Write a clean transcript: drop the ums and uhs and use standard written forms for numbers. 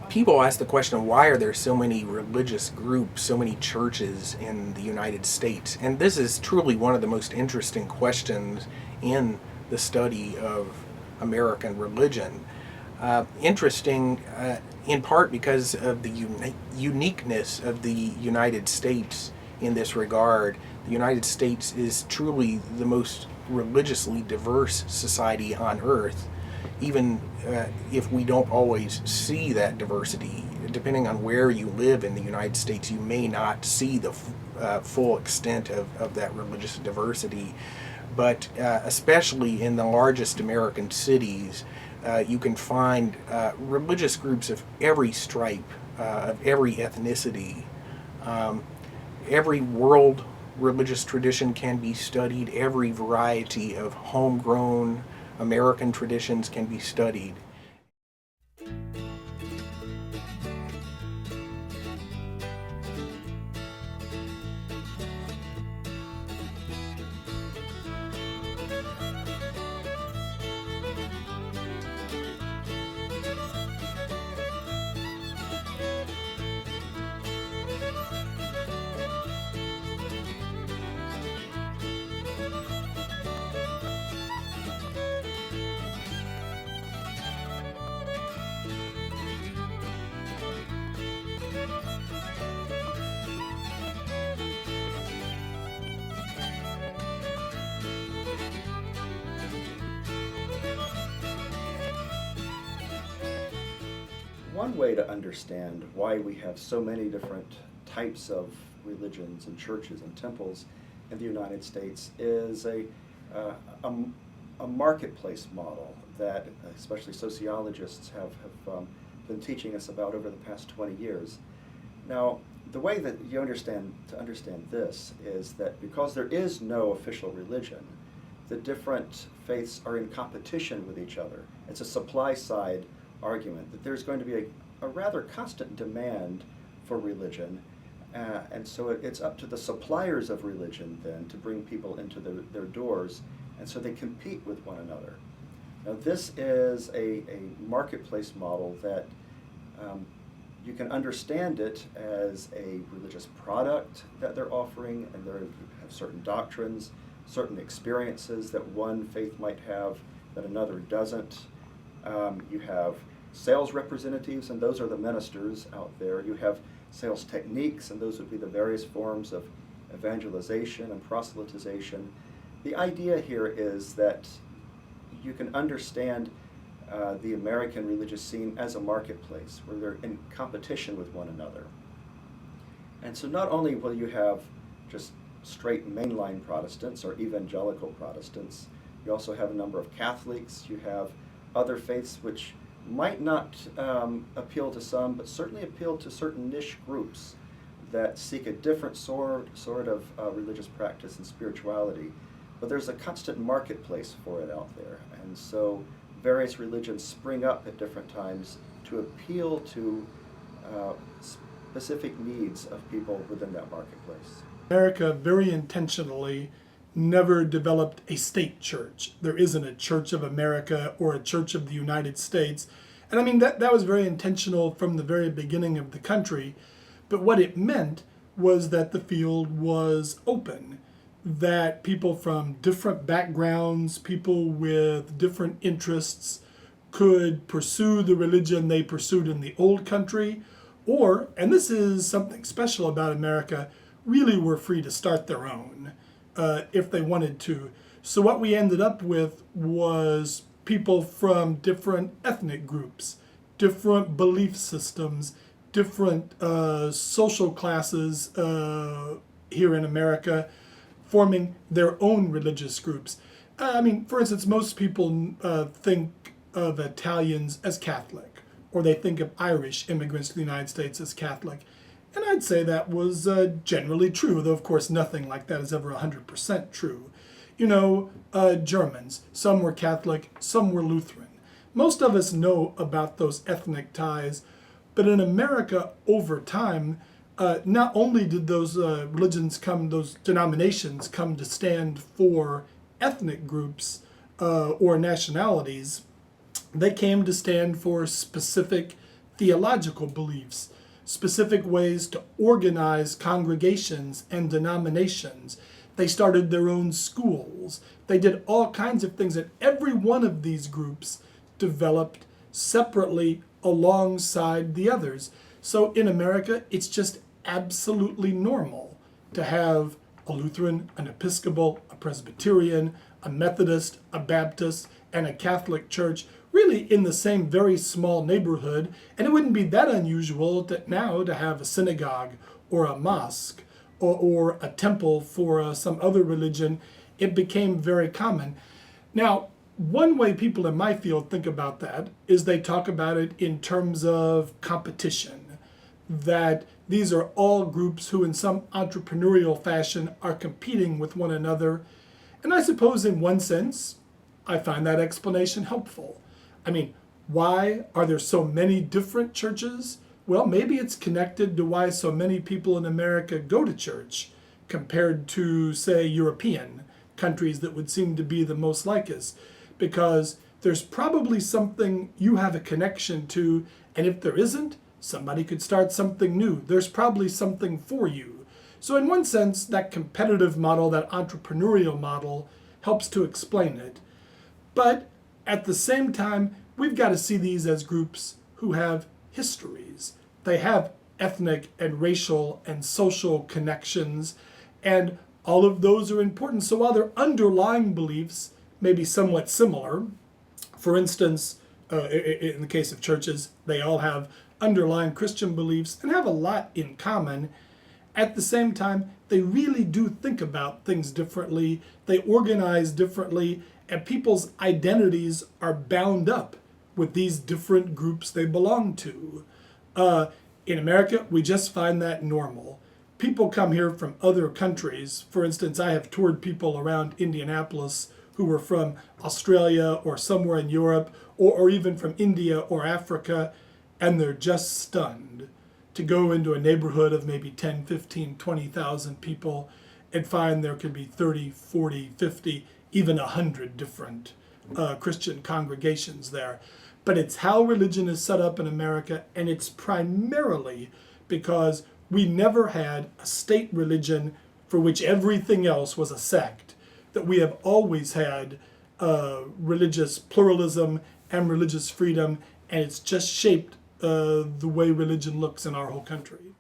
People ask the question, why are there so many religious groups, so many churches in the United States? And this is truly one of the most interesting questions in the study of American religion. Interesting in part because of the uniqueness of the United States in this regard. The United States is truly the most religiously diverse society on earth, even if we don't always see that diversity. Depending on where you live in the United States, you may not see the full extent of that religious diversity. But especially in the largest American cities, you can find religious groups of every stripe, of every ethnicity. Every world religious tradition can be studied. Every variety of homegrown American traditions can be studied. One way to understand why we have so many different types of religions and churches and temples in the United States is a marketplace model that especially sociologists have been teaching us about over the past 20 years. Now, the way that you understand this is that because there is no official religion, the different faiths are in competition with each other. It's a supply side argument that there's going to be a rather constant demand for religion, and so it's up to the suppliers of religion then to bring people into their doors, and so they compete with one another. Now, this is a marketplace model that you can understand it as a religious product that they're offering, and they have certain doctrines, certain experiences that one faith might have that another doesn't. You have sales representatives, and those are the ministers out there. You have sales techniques, and those would be the various forms of evangelization and proselytization. The idea here is that you can understand the American religious scene as a marketplace where they're in competition with one another. And so not only will you have just straight mainline Protestants or evangelical Protestants, you also have a number of Catholics, you have other faiths which might not appeal to some, but certainly appeal to certain niche groups that seek a different sort of religious practice and spirituality. But there's a constant marketplace for it out there. And so various religions spring up at different times to appeal to specific needs of people within that marketplace. America very intentionally never developed a state church. There isn't a Church of America or a Church of the United States. And I mean, that was very intentional from the very beginning of the country. But what it meant was that the field was open, that people from different backgrounds, people with different interests could pursue the religion they pursued in the old country, or, and this is something special about America, really were free to start their own if they wanted to. So what we ended up with was people from different ethnic groups, different belief systems, different social classes here in America, forming their own religious groups. I mean, for instance, most people think of Italians as Catholic, or they think of Irish immigrants to the United States as Catholic. And I'd say that was generally true, though of course nothing like that is ever 100% true. Germans, some were Catholic, some were Lutheran. Most of us know about those ethnic ties, but in America over time, not only did those those denominations come to stand for ethnic groups or nationalities, they came to stand for specific theological beliefs, specific ways to organize congregations and denominations. They started their own schools. They did all kinds of things, and every one of these groups developed separately alongside the others. So in America, it's just absolutely normal to have a Lutheran, an Episcopal, a Presbyterian, a Methodist, a Baptist, and a Catholic church really in the same very small neighborhood. And it wouldn't be that unusual now to have a synagogue or a mosque or a temple for some other religion. It became very common. Now, one way people in my field think about that is they talk about it in terms of competition, that these are all groups who in some entrepreneurial fashion are competing with one another. And I suppose in one sense, I find that explanation helpful. I mean, why are there so many different churches? Well, maybe it's connected to why so many people in America go to church compared to, say, European countries that would seem to be the most like us. Because there's probably something you have a connection to, and if there isn't, somebody could start something new. There's probably something for you. So in one sense, that competitive model, that entrepreneurial model, helps to explain it. But at the same time, we've got to see these as groups who have histories. They have ethnic and racial and social connections, and all of those are important. So while their underlying beliefs may be somewhat similar, for instance, in the case of churches, they all have underlying Christian beliefs and have a lot in common. At the same time, they really do think about things differently, they organize differently, and people's identities are bound up with these different groups they belong to. In America, we just find that normal. People come here from other countries. For instance, I have toured people around Indianapolis who were from Australia or somewhere in Europe or even from India or Africa, and they're just stunned to go into a neighborhood of maybe 10, 15, 20,000 people and find there could be 30, 40, 50, even 100 different Christian congregations there. But it's how religion is set up in America, and it's primarily because we never had a state religion for which everything else was a sect, that we have always had religious pluralism and religious freedom, and it's just shaped the way religion looks in our whole country.